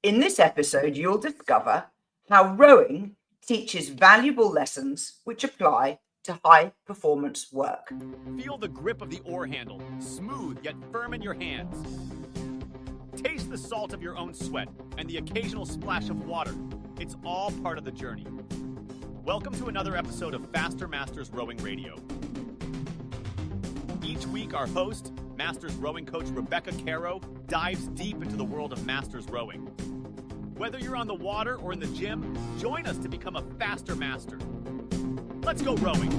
In this episode, you'll discover how rowing teaches valuable lessons which apply to high performance work. Feel the grip of the oar handle, smooth yet firm in your hands. Taste the salt of your own sweat and the occasional splash of water. It's all part of the journey. Welcome to another episode of Faster Masters Rowing Radio. Each week, our host, Masters rowing coach Rebecca Caro, dives deep into the world of Masters rowing. Whether you're on the water or in the gym, join us to become a faster master. Let's go rowing.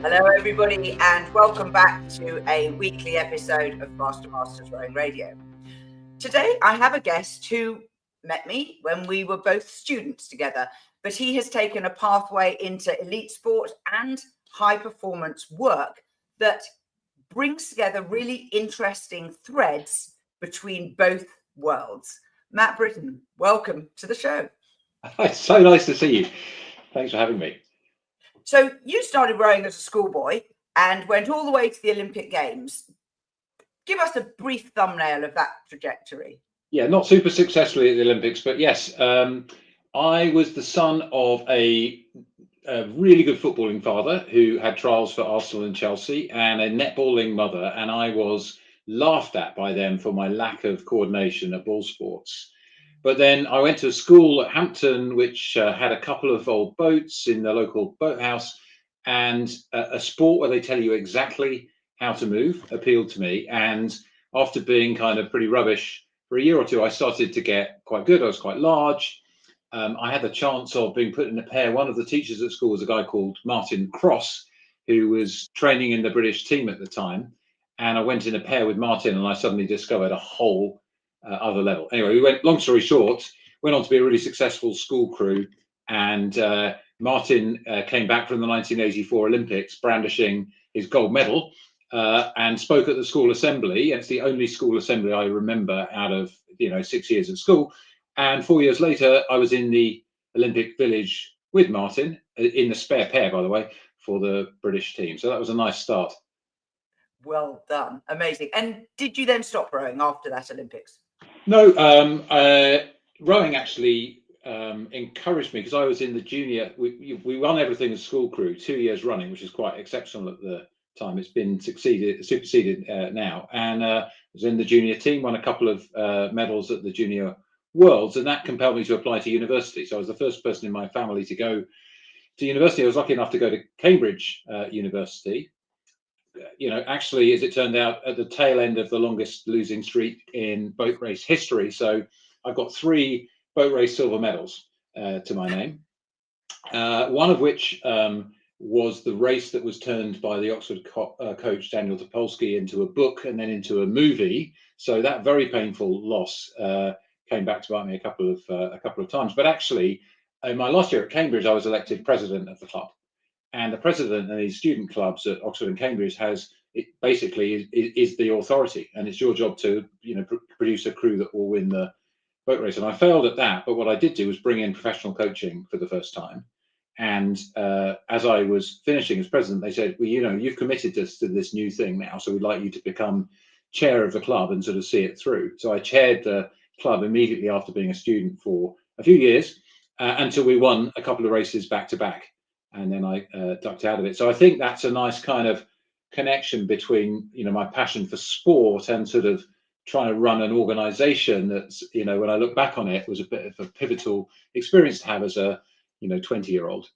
Hello, everybody, and welcome back to a weekly episode of Faster Masters Rowing Radio. Today, I have a guest who met me when we were both students together, but he has taken a pathway into elite sport and high performance work that brings together really interesting threads between both worlds. Matt Brittin, welcome to the show. It's so nice to see you. Thanks for having me. So you started rowing as a schoolboy and went all the way to the Olympic Games. Give us a brief thumbnail of that trajectory. Yeah, not super successfully at the Olympics, but yes, I was the son of a really good footballing father who had trials for Arsenal and Chelsea, and a netballing mother, and I was laughed at by them for my lack of coordination at ball sports. But then I went to a school at Hampton which had a couple of old boats in the local boathouse, and a sport where they tell you exactly how to move appealed to me. And after being kind of pretty rubbish for a year or two, I started to get quite good. I was quite large. I had the chance of being put in a pair. One of the teachers at school was a guy called Martin Cross, who was training in the British team at the time. And I went in a pair with Martin, and I suddenly discovered a whole other level. Anyway, long story short, went on to be a really successful school crew. And Martin came back from the 1984 Olympics brandishing his gold medal and spoke at the school assembly. And it's the only school assembly I remember out of 6 years at school. And 4 years later, I was in the Olympic Village with Martin, in the spare pair, by the way, for the British team. So that was a nice start. Well done. Amazing. And did you then stop rowing after that Olympics? No, rowing actually encouraged me, because I was in the junior. We won everything as school crew 2 years running, which is quite exceptional at the time. It's been superseded now. And was in the junior team, won a couple of medals at the junior worlds, and that compelled me to apply to university. So I was the first person in my family to go to university. I was lucky enough to go to Cambridge University. Actually, as it turned out, at the tail end of the longest losing streak in boat race history. So I've got 3 boat race silver medals to my name. One of which was the race that was turned by the Oxford coach Daniel Topolsky into a book and then into a movie. So that very painful loss came back to bite me a couple of times. But actually, in my last year at Cambridge, I was elected president of the club. And the president of these student clubs at Oxford and Cambridge basically is the authority, and it's your job to produce a crew that will win the boat race. And I failed at that, but what I did do was bring in professional coaching for the first time. And as I was finishing as president, they said, well, you've committed to this new thing now, so we'd like you to become chair of the club and sort of see it through. So I chaired the club immediately after being a student for a few years until we won a couple of races back to back. And then I ducked out of it. So I think that's a nice kind of connection between, my passion for sport and sort of trying to run an organization that's, when I look back on it, was a bit of a pivotal experience to have as a, 20-year-old.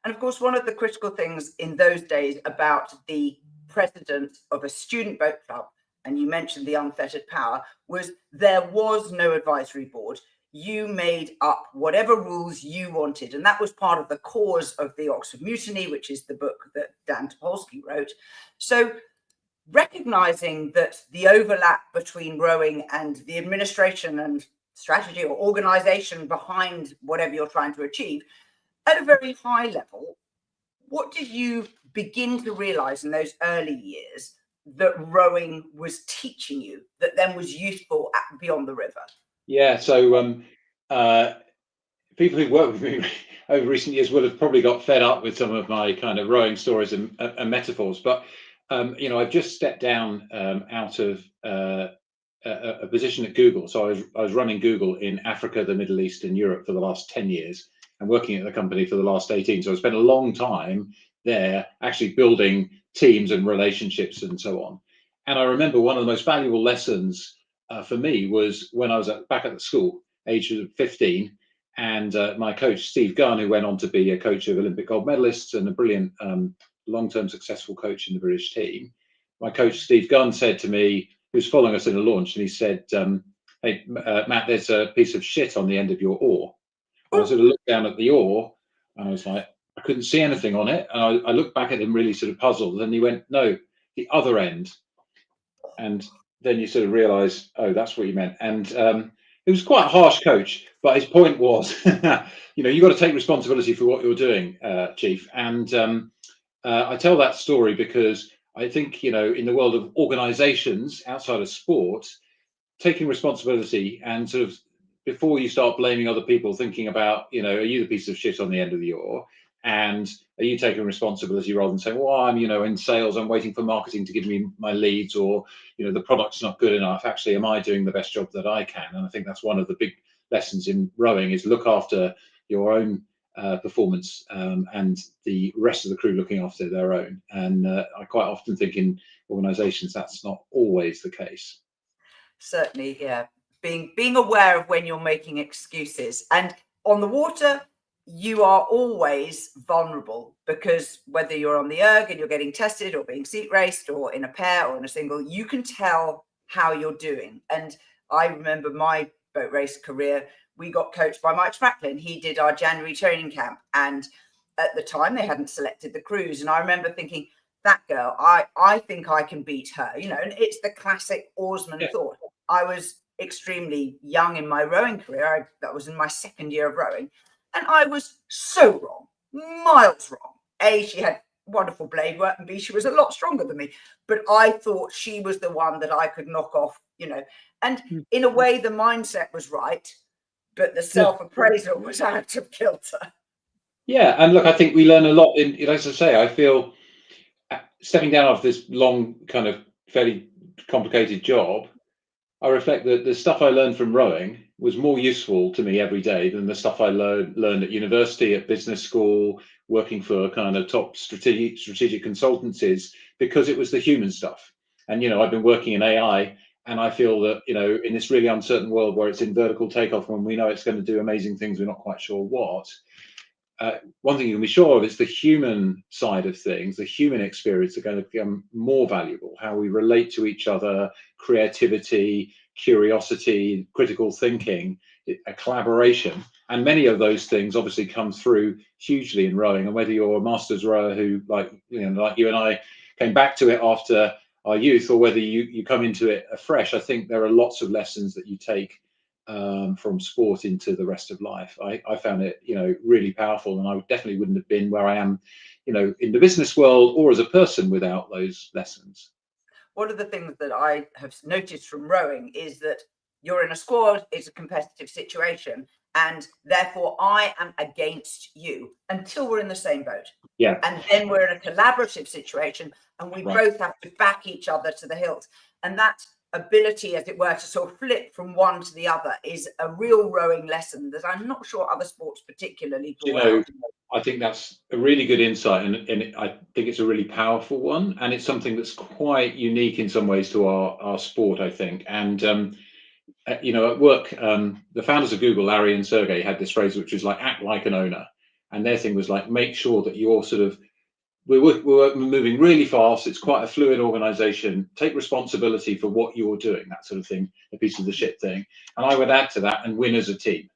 And of course, one of the critical things in those days about the president of a student boat club, and you mentioned the unfettered power, was there was no advisory board. You made up whatever rules you wanted. And that was part of the cause of the Oxford Mutiny, which is the book that Dan Topolsky wrote. So recognizing that the overlap between rowing and the administration and strategy or organization behind whatever you're trying to achieve, at a very high level, what did you begin to realize in those early years that rowing was teaching you that then was useful beyond the river? Yeah, so people who work with me over recent years will have probably got fed up with some of my kind of rowing stories and metaphors. But I've just stepped down out of a position at Google. So I was running Google in Africa, the Middle East, and Europe for the last 10 years, and working at the company for the last 18. So I spent a long time there, actually building teams and relationships and so on. And I remember one of the most valuable lessons for me was when I was back at the school, age of 15, and my coach, Steve Gunn, who went on to be a coach of Olympic gold medalists and a brilliant long-term successful coach in the British team. My coach, Steve Gunn, said to me, he was following us in a launch, and he said, hey, Matt, there's a piece of shit on the end of your oar. And I sort of looked down at the oar, and I was like, I couldn't see anything on it. And I looked back at him really sort of puzzled. And he went, no, the other end. And then you sort of realize, oh, that's what you meant. And it was quite a harsh coach, but his point was, you've got to take responsibility for what you're doing, Chief. And I tell that story because I think, in the world of organizations outside of sport, taking responsibility and sort of before you start blaming other people, thinking about, are you the piece of shit on the end of the oar? And are you taking responsibility rather than saying, well, I'm, in sales, I'm waiting for marketing to give me my leads, or, the product's not good enough. Actually, am I doing the best job that I can? And I think that's one of the big lessons in rowing is look after your own performance and the rest of the crew looking after their own. And I quite often think in organizations, that's not always the case. Certainly, yeah. Being aware of when you're making excuses. And on the water, you are always vulnerable, because whether you're on the erg and you're getting tested or being seat raced or in a pair or in a single, you can tell how you're doing. And I remember my boat race career, we got coached by Mike Spracklin. He did our January training camp. And at the time, they hadn't selected the crews. And I remember thinking, that girl, I think I can beat her, and it's the classic oarsman thought. I was extremely young in my rowing career. That was in my second year of rowing. And I was so wrong, miles wrong. A, she had wonderful blade work, and B, she was a lot stronger than me. But I thought she was the one that I could knock off, And in a way, the mindset was right, but the self-appraisal was out of kilter. Yeah, and look, I think we learn a lot as I say, I feel stepping down off this long, kind of fairly complicated job, I reflect that the stuff I learned from rowing was more useful to me every day than the stuff I learned at university, at business school, working for kind of top strategic consultancies, because it was the human stuff. And, I've been working in AI, and I feel that, in this really uncertain world where it's in vertical takeoff, when we know it's going to do amazing things, we're not quite sure what. One thing you can be sure of is the human side of things, the human experience are going to become more valuable. How we relate to each other, creativity, curiosity, critical thinking, a collaboration. And many of those things obviously come through hugely in rowing. And whether you're a masters rower who, like you and I, came back to it after our youth, or whether you come into it afresh, I think there are lots of lessons that you take from sport into the rest of life. I found it, really powerful, and I definitely wouldn't have been where I am, in the business world or as a person without those lessons. One of the things that I have noticed from rowing is that you're in a squad, it's a competitive situation, and therefore I am against you until we're in the same boat. Yeah. And then we're in a collaborative situation, and we both have to back each other to the hilt. And that ability, as it were, to sort of flip from one to the other is a real rowing lesson that I'm not sure other sports particularly do. I think that's a really good insight, and I think it's a really powerful one, and it's something that's quite unique in some ways to our sport, I think. And at work, the founders of Google, Larry and Sergey, had this phrase which was like, act like an owner. And their thing was like, make sure that you're sort of, we're moving really fast. It's quite a fluid organization. Take responsibility for what you're doing, that sort of thing, a piece of the shit thing. And I would add to that, and win as a team.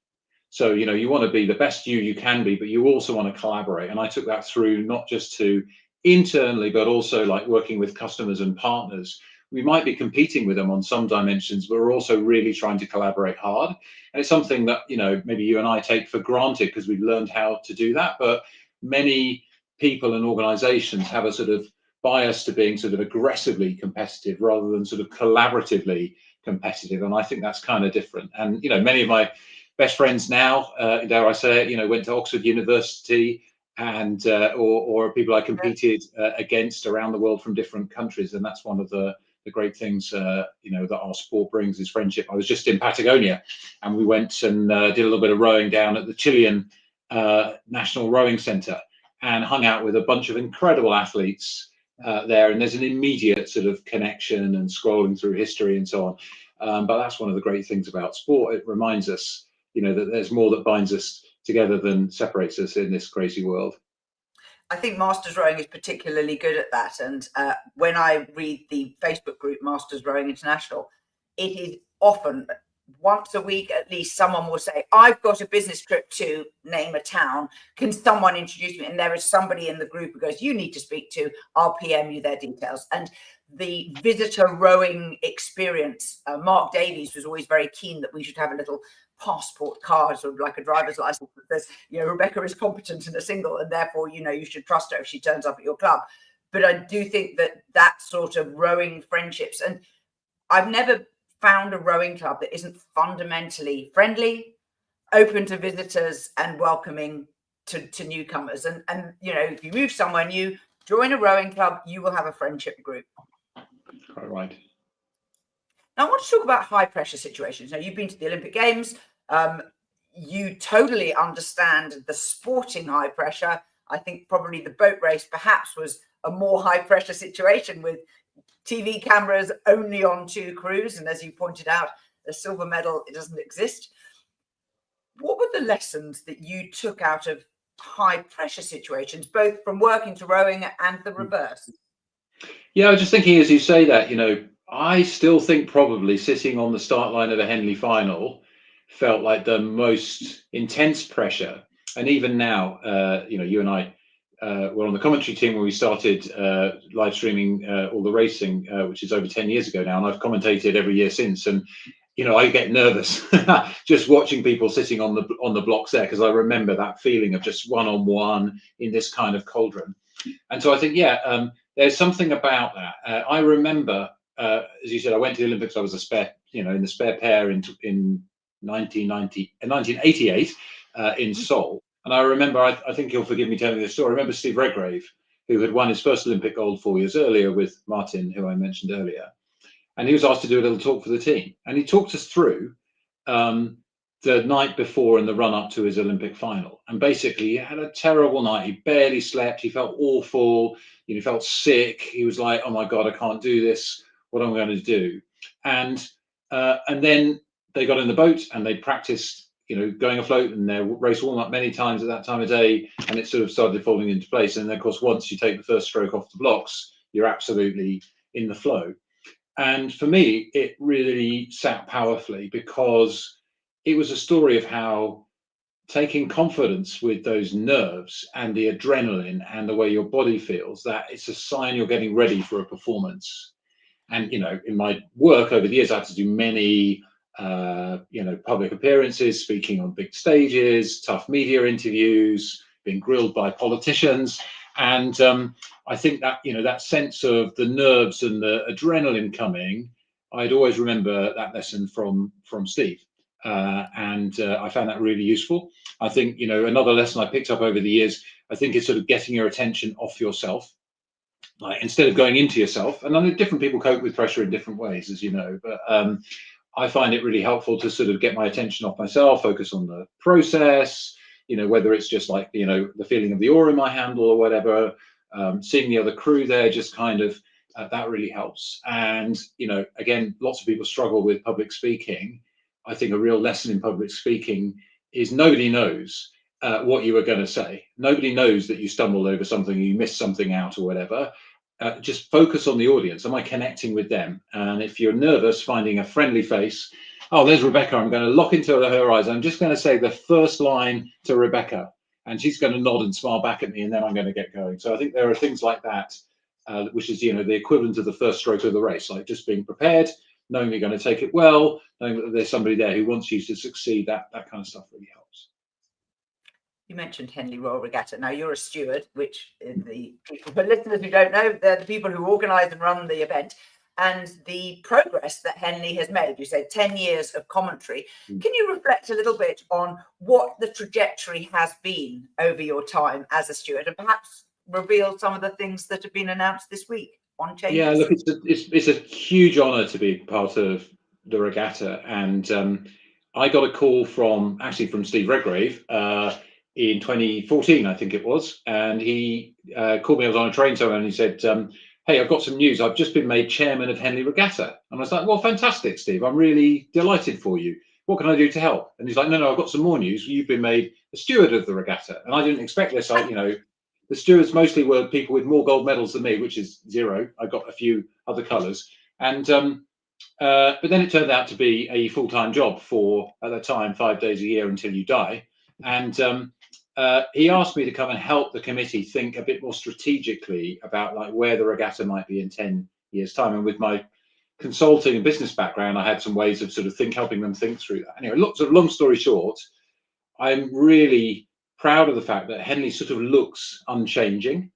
So, you want to be the best you can be, but you also want to collaborate. And I took that through not just to internally, but also like working with customers and partners. We might be competing with them on some dimensions, but we're also really trying to collaborate hard. And it's something that, maybe you and I take for granted because we've learned how to do that. But many people and organizations have a sort of bias to being sort of aggressively competitive rather than sort of collaboratively competitive. And I think that's kind of different. And, many of my best friends now, dare I say it, went to Oxford University and or people I competed against around the world from different countries. And that's one of the the great things, that our sport brings is friendship. I was just in Patagonia, and we went and did a little bit of rowing down at the Chilean National Rowing Centre, and hung out with a bunch of incredible athletes there. And there's an immediate sort of connection and scrolling through history and so on. But that's one of the great things about sport. It reminds us, that there's more that binds us together than separates us in this crazy world. I think Masters Rowing is particularly good at that. And when I read the Facebook group Masters Rowing International, it is often once a week at least someone will say, I've got a business trip to name a town. Can someone introduce me? And there is somebody in the group who goes, you need to speak to, I'll PM you their details. And the visitor rowing experience, Mark Davies was always very keen that we should have a little passport card, sort of like a driver's license that says, Rebecca is competent in a single, and therefore, you should trust her if she turns up at your club. But I do think that sort of rowing friendships, and I've never found a rowing club that isn't fundamentally friendly, open to visitors, and welcoming to newcomers. And if you move somewhere new, join a rowing club, you will have a friendship group. Quite right. Now, I want to talk about high pressure situations. Now, you've been to the Olympic Games. You totally understand the sporting high pressure. I think probably the boat race perhaps was a more high pressure situation with TV cameras only on 2 crews. And as you pointed out, the silver medal, it doesn't exist. What were the lessons that you took out of high pressure situations, both from working to rowing and the reverse? Yeah, I was just thinking as you say that, I still think probably sitting on the start line of a Henley final felt like the most intense pressure. And even now, you and I were on the commentary team when we started live streaming all the racing, which is over 10 years ago now. And I've commentated every year since. And, I get nervous just watching people sitting on the blocks there, because I remember that feeling of just one-on-one in this kind of cauldron. And so I think, there's something about that. I remember, as you said, I went to the Olympics. I was a spare, in the spare pair in 1988 in Seoul. And I remember, I think you'll forgive me telling this story. I remember Steve Redgrave, who had won his first Olympic gold 4 years earlier with Martin, who I mentioned earlier. And he was asked to do a little talk for the team. And he talked us through the night before and the run up to his Olympic final. And basically, he had a terrible night. He barely slept. He felt awful. He felt sick. He was like, oh my God, I can't do this. What am I going to do? And then they got in the boat and they practiced, going afloat, and their race warm up many times at that time of day. And it sort of started falling into place. And then, of course, once you take the first stroke off the blocks, you're absolutely in the flow. And for me, it really sat powerfully, because it was a story of how taking confidence with those nerves and the adrenaline and the way your body feels, that it's a sign you're getting ready for a performance. And, in my work over the years, I had to do many, public appearances, speaking on big stages, tough media interviews, being grilled by politicians. And I think that, that sense of the nerves and the adrenaline coming, I'd always remember that lesson from Steve. And I found that really useful. I think, another lesson I picked up over the years, I think, is sort of getting your attention off yourself, like instead of going into yourself. And I know different people cope with pressure in different ways, as you know, but I find it really helpful to sort of get my attention off myself, focus on the process, whether it's just like, the feeling of the oar in my handle or whatever, seeing the other crew there, just kind of, that really helps. And, again, lots of people struggle with public speaking. I think a real lesson in public speaking is nobody knows what you were going to say. Nobody knows that you stumbled over something, you missed something out or whatever. Just focus on the audience. Am I connecting with them? And if you're nervous, finding a friendly face. Oh, there's Rebecca. I'm going to lock into her eyes. I'm just going to say the first line to Rebecca, and she's going to nod and smile back at me, and then I'm going to get going. So I think there are things like that, which is, the equivalent of the first stroke of the race, like just being prepared, knowing you're going to take it well, knowing that there's somebody there who wants you to succeed. That kind of stuff really helps. You mentioned Henley Royal Regatta. Now, you're a steward, which is for listeners who don't know, they're the people who organise and run the event. And the progress that Henley has made, you said 10 years of commentary. Can you reflect a little bit on what the trajectory has been over your time as a steward, and perhaps reveal some of the things that have been announced this week? on changes? Yeah, look, it's a huge honour to be part of the regatta, and I got a call from Steve Redgrave in 2014, I think it was, and he called me. I was on a train somewhere, and he said, "Hey, I've got some news. I've just been made chairman of Henley Regatta." And I was like, "Well, fantastic, Steve. I'm really delighted for you. What can I do to help?" And he's like, "No, I've got some more news. You've been made a steward of the regatta." And I didn't expect this. The stewards mostly were people with more gold medals than me, which is 0. I got a few other colours, and but then it turned out to be a full-time job for, at the time, 5 days a year until you die. And he asked me to come and help the committee think a bit more strategically about like where the regatta might be in 10 years' time. And with my consulting and business background, I had some ways of sort of helping them think through that. Anyway, long story short, I'm really proud of the fact that Henley sort of looks unchanging,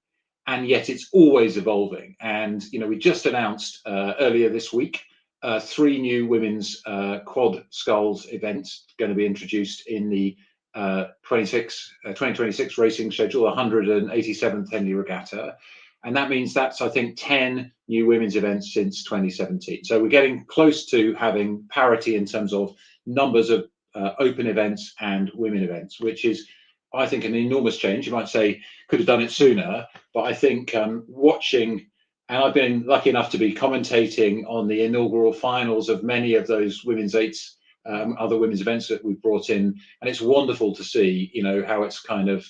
and yet it's always evolving. And we just announced earlier this week 3 new women's quad sculls events going to be introduced in the 2026 racing schedule, 187th Henley Regatta. And that means that's, I think, 10 new women's events since 2017. So we're getting close to having parity in terms of numbers of open events and women events, which is, I think, an enormous change. You might say could have done it sooner, but I think watching, and I've been lucky enough to be commentating on the inaugural finals of many of those women's eights, other women's events that we've brought in, and it's wonderful to see, how it's kind of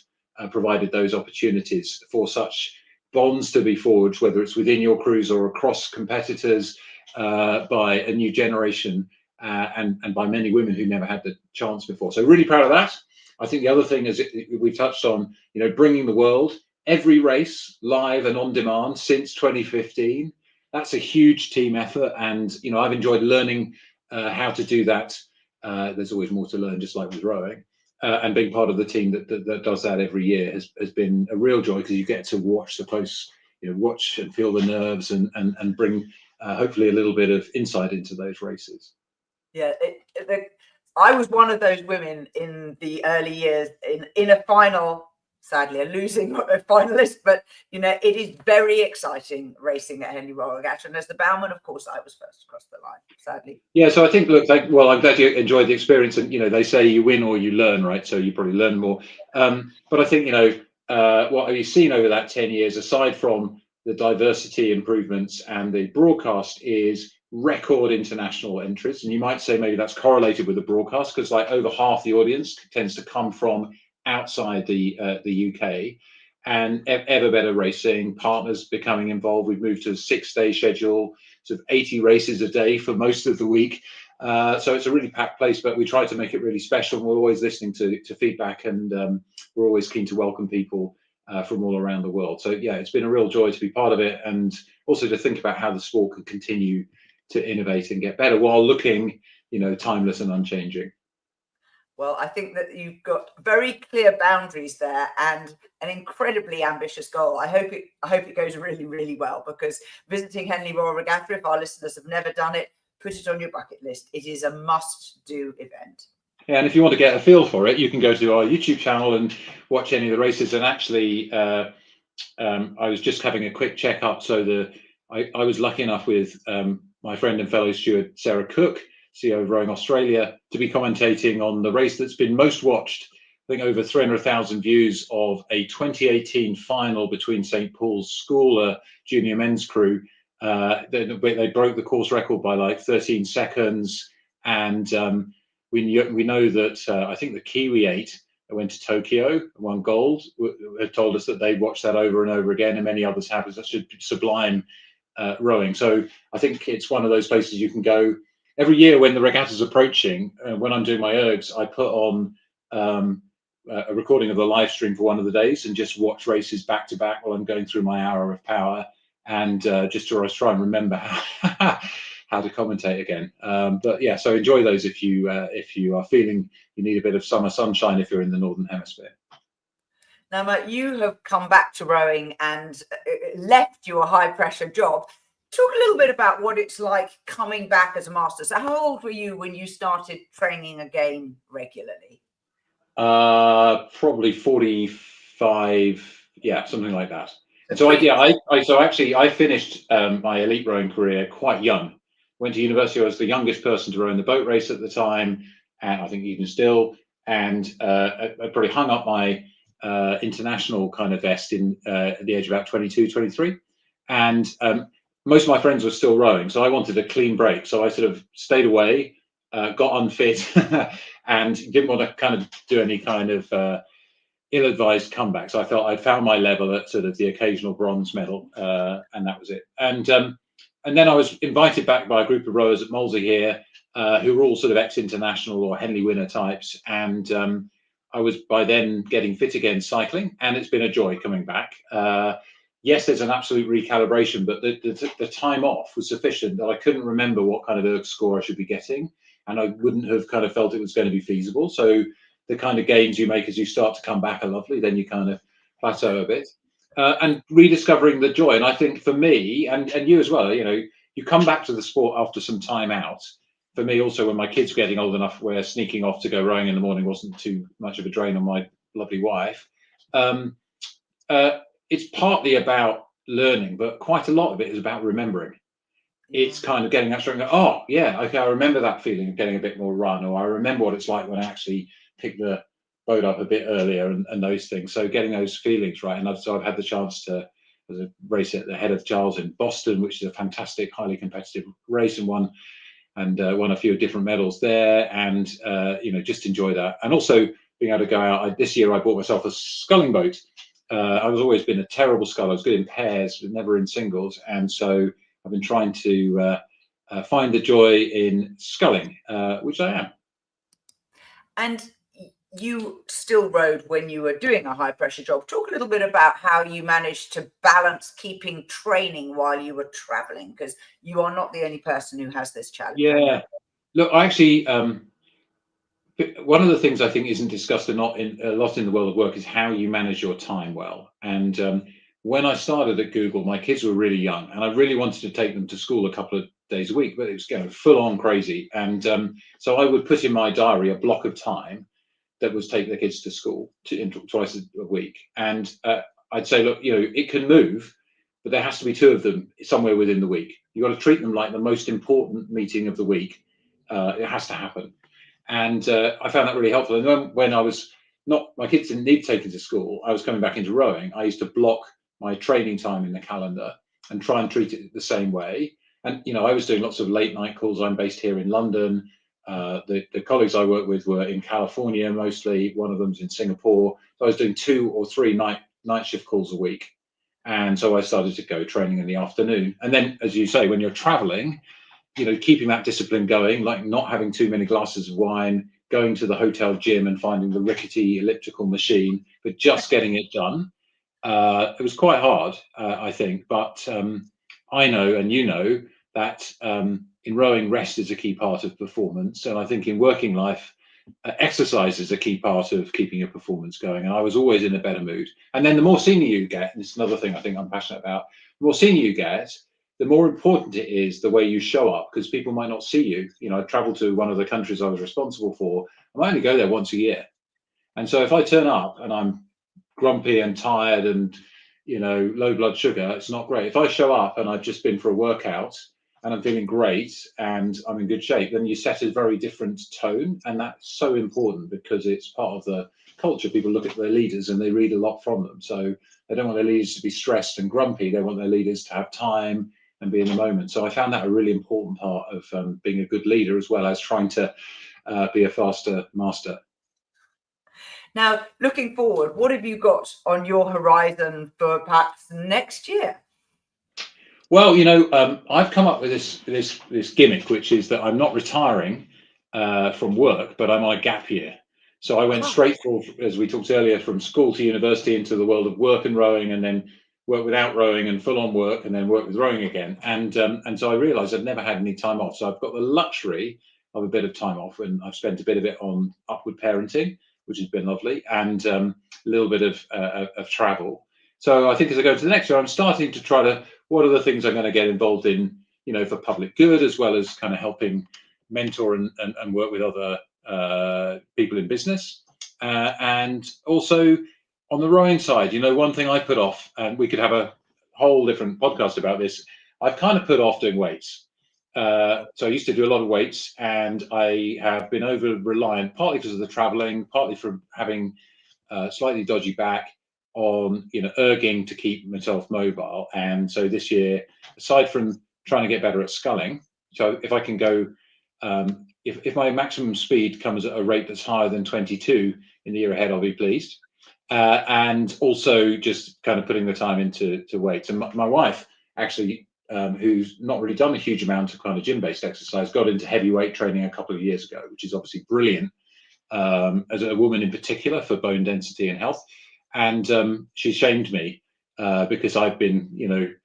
provided those opportunities for such bonds to be forged, whether it's within your crews or across competitors, by a new generation. And by many women who never had the chance before. So really proud of that. I think the other thing is we touched on, bringing the world, every race live and on demand since 2015. That's a huge team effort. And, I've enjoyed learning how to do that. There's always more to learn, just like with rowing. And being part of the team that does that every year has been a real joy, because you get to watch the close, watch and feel the nerves and bring hopefully a little bit of insight into those races. Yeah, I was one of those women in the early years in a final, sadly a losing finalist, but it is very exciting racing at Henley Royal Regatta. And as the bowman, of course, I was first across the line, sadly. Yeah, so I think, look, well, I'm glad you enjoyed the experience, and they say you win or you learn, right? So you probably learn more. But I think what you've seen over that 10 years, aside from the diversity improvements and the broadcast, is record international entries. And you might say maybe that's correlated with the broadcast, because like over half the audience tends to come from outside the UK, and ever better racing, partners becoming involved. We've moved to a 6-day schedule, sort of 80 races a day for most of the week. So it's a really packed place, but we try to make it really special. We're always listening to feedback, and we're always keen to welcome people from all around the world. So yeah, it's been a real joy to be part of it, and also to think about how the sport could continue to innovate and get better while looking, timeless and unchanging. Well, I think that you've got very clear boundaries there and an incredibly ambitious goal. I hope it goes really, really well, because visiting Henley Royal Regatta, if our listeners have never done it, put it on your bucket list. It is a must-do event. Yeah, and if you want to get a feel for it, you can go to our YouTube channel and watch any of the races. And actually, I was just having a quick check-up. So I was lucky enough with my friend and fellow steward Sarah Cook, CEO of Rowing Australia, to be commentating on the race that's been most watched. I think over 300,000 views of a 2018 final between St Paul's School, a junior men's crew. They broke the course record by like 13 seconds. And we know that I think the Kiwi 8 that went to Tokyo, won gold, have told us that they watched that over and over again, and many others have. It's such sublime rowing. So I think it's one of those places you can go. Every year when the regatta's approaching, when I'm doing my ergs, I put on a recording of the live stream for one of the days and just watch races back to back while I'm going through my hour of power, and just to try and remember how to commentate again. But yeah, so enjoy those if you are feeling you need a bit of summer sunshine if you're in the Northern Hemisphere. Now, Matt, you have come back to rowing and left your high-pressure job. Talk a little bit about what it's like coming back as a master. So how old were you when you started training again regularly? Probably 45, yeah, something like that. So I finished my elite rowing career quite young. Went to university. I was the youngest person to row in the boat race at the time, and I think even still. And I probably hung up my international kind of vest at the age of about 22, 23. And most of my friends were still rowing, so I wanted a clean break. So I sort of stayed away, got unfit, and didn't want to kind of do any kind of ill-advised comebacks. I felt I'd found my level at sort of the occasional bronze medal, and that was it. And then I was invited back by a group of rowers at Molesey here, who were all sort of ex-international or Henley winner types, and I was by then getting fit again cycling, and it's been a joy coming back. Yes, there's an absolute recalibration, but the time off was sufficient that I couldn't remember what kind of erg score I should be getting, and I wouldn't have kind of felt it was going to be feasible. So the kind of gains you make as you start to come back are lovely. Then you kind of plateau a bit, and rediscovering the joy. And I think for me and you as well, you come back to the sport after some time out. For me also, when my kids were getting old enough where sneaking off to go rowing in the morning wasn't too much of a drain on my lovely wife, it's partly about learning, but quite a lot of it is about remembering. It's kind of getting that straight and go, oh yeah, okay, I remember that feeling of getting a bit more run, or I remember what it's like when I actually pick the boat up a bit earlier, and those things. So getting those feelings right. And I've had the chance to race at the head of Charles in Boston, which is a fantastic, highly competitive race, and won a few different medals there, and just enjoy that. And also being able to go out. This year I bought myself a sculling boat. I've always been a terrible sculler. I was good in pairs, but never in singles, and so I've been trying to find the joy in sculling, which I am. And you still rowed when you were doing a high pressure job. Talk a little bit about how you managed to balance keeping training while you were traveling, because you are not the only person who has this challenge. Yeah, look, I actually, one of the things I think isn't discussed a lot in the world of work is how you manage your time well. And when I started at Google, my kids were really young, and I really wanted to take them to school a couple of days a week, but it was going full on crazy. And so I would put in my diary a block of time that was take the kids to school twice a week. And I'd say, look, it can move, but there has to be two of them somewhere within the week. You've got to treat them like the most important meeting of the week. It has to happen. And I found that really helpful. And then when I was my kids didn't need taken to school, I was coming back into rowing, I used to block my training time in the calendar and try and treat it the same way. And, I was doing lots of late night calls. I'm based here in London. The colleagues I work with were in California mostly. One of them's in Singapore. So I was doing 2 or 3 night shift calls a week. And so I started to go training in the afternoon. And then, as you say, when you're traveling, keeping that discipline going, like not having too many glasses of wine, going to the hotel gym and finding the rickety elliptical machine, but just getting it done. It was quite hard, I think, but I know, and that in rowing, rest is a key part of performance. And I think in working life, exercise is a key part of keeping your performance going. And I was always in a better mood. And then the more senior you get, and it's another thing I think I'm passionate about, the more senior you get, the more important it is the way you show up, because people might not see you. I traveled to one of the countries I was responsible for. I might only go there once a year. And so if I turn up and I'm grumpy and tired and, low blood sugar, it's not great. If I show up and I've just been for a workout and I'm feeling great and I'm in good shape, then you set a very different tone. And that's so important because it's part of the culture. People look at their leaders and they read a lot from them. So they don't want their leaders to be stressed and grumpy. They want their leaders to have time and be in the moment. So I found that a really important part of being a good leader, as well as trying to be a faster master. Now, looking forward, what have you got on your horizon for perhaps next year? Well, I've come up with this gimmick, which is that I'm not retiring from work, but I'm on a gap year. So I went straight for, as we talked earlier, from school to university into the world of work and rowing, and then work without rowing and full on work, and then work with rowing again. And so I realized I'd never had any time off. So I've got the luxury of a bit of time off, and I've spent a bit of it on upward parenting, which has been lovely, and a little bit of travel. So I think as I go to the next year, I'm starting to try to, what are the things I'm going to get involved in, for public good, as well as kind of helping mentor and work with other people in business. And also on the rowing side, one thing I put off, and we could have a whole different podcast about this. I've kind of put off doing weights. So I used to do a lot of weights, and I have been over reliant, partly because of the traveling, partly from having slightly dodgy back, on erging to keep myself mobile. And so this year, aside from trying to get better at sculling, so if I can go, if my maximum speed comes at a rate that's higher than 22 in the year ahead, I'll be pleased. And also just kind of putting the time into weights. And my wife actually, who's not really done a huge amount of kind of gym-based exercise, got into heavyweight training a couple of years ago, which is obviously brilliant as a woman in particular for bone density and health. And she shamed me because I've been,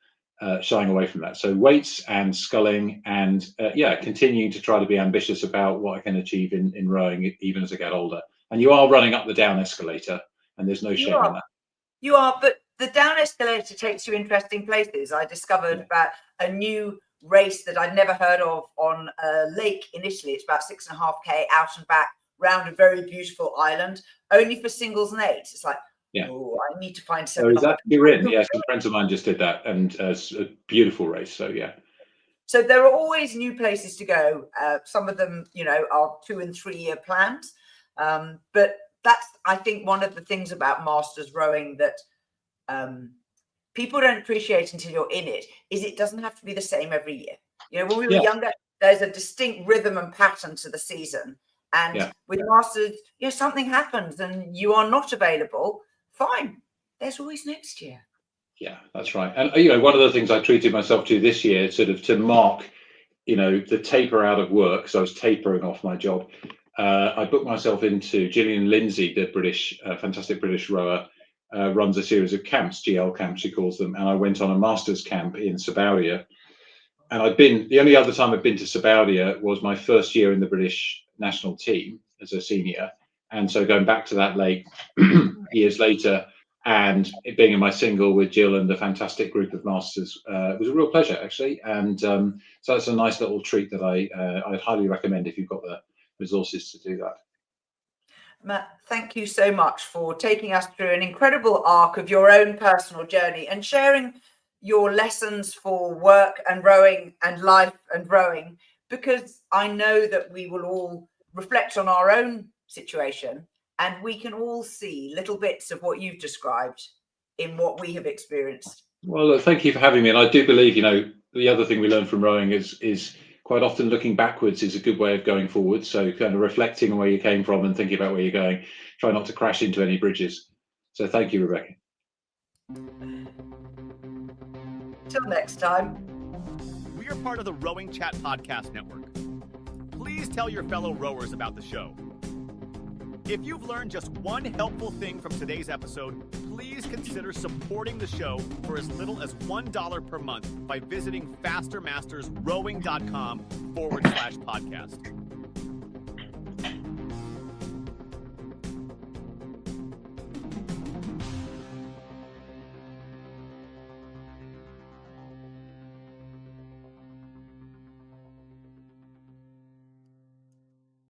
shying away from that. So weights and sculling and continuing to try to be ambitious about what I can achieve in rowing, even as I get older. And you are running up the down escalator, and there's no shame in that. You are, but the down escalator takes you interesting places. I discovered about a new race that I'd never heard of on a lake in Italy. It's about 6.5K out and back round a very beautiful island, only for singles and eights. It's like, oh, I need to find 7. Oh, is that you're in? Yes, some friends of mine just did that, and it's a beautiful race. So yeah. So there are always new places to go. Some of them, are 2 and 3 year plans. But that's, I think, one of the things about masters rowing that people don't appreciate until you're in it, is it doesn't have to be the same every year. When we were younger, there's a distinct rhythm and pattern to the season. And with masters, something happens and you are not available. Fine. There's always next year. Yeah, that's right. And, one of the things I treated myself to this year, sort of to mark, the taper out of work. So I was tapering off my job. I booked myself into Gillian Lindsay, the fantastic British rower, runs a series of camps, GL camps, she calls them. And I went on a master's camp in Sabaudia. And the only other time I've been to Sabaudia was my first year in the British national team as a senior. And so going back to that lake years later, and it being in my single with Jill and a fantastic group of masters, it was a real pleasure, actually. And so that's a nice little treat that I'd highly recommend if you've got the resources to do that. Matt, thank you so much for taking us through an incredible arc of your own personal journey and sharing your lessons for work and rowing and life and rowing, because I know that we will all reflect on our own situation and we can all see little bits of what you've described in what we have experienced. Well, look, thank you for having me. And I do believe, the other thing we learn from rowing is quite often looking backwards is a good way of going forward. So kind of reflecting on where you came from and thinking about where you're going. Try not to crash into any bridges. So thank you, Rebecca. Till next time. We are part of the Rowing Chat Podcast Network. Please tell your fellow rowers about the show. If you've learned just one helpful thing from today's episode, please consider supporting the show for as little as $1 per month by visiting fastermastersrowing.com/podcast.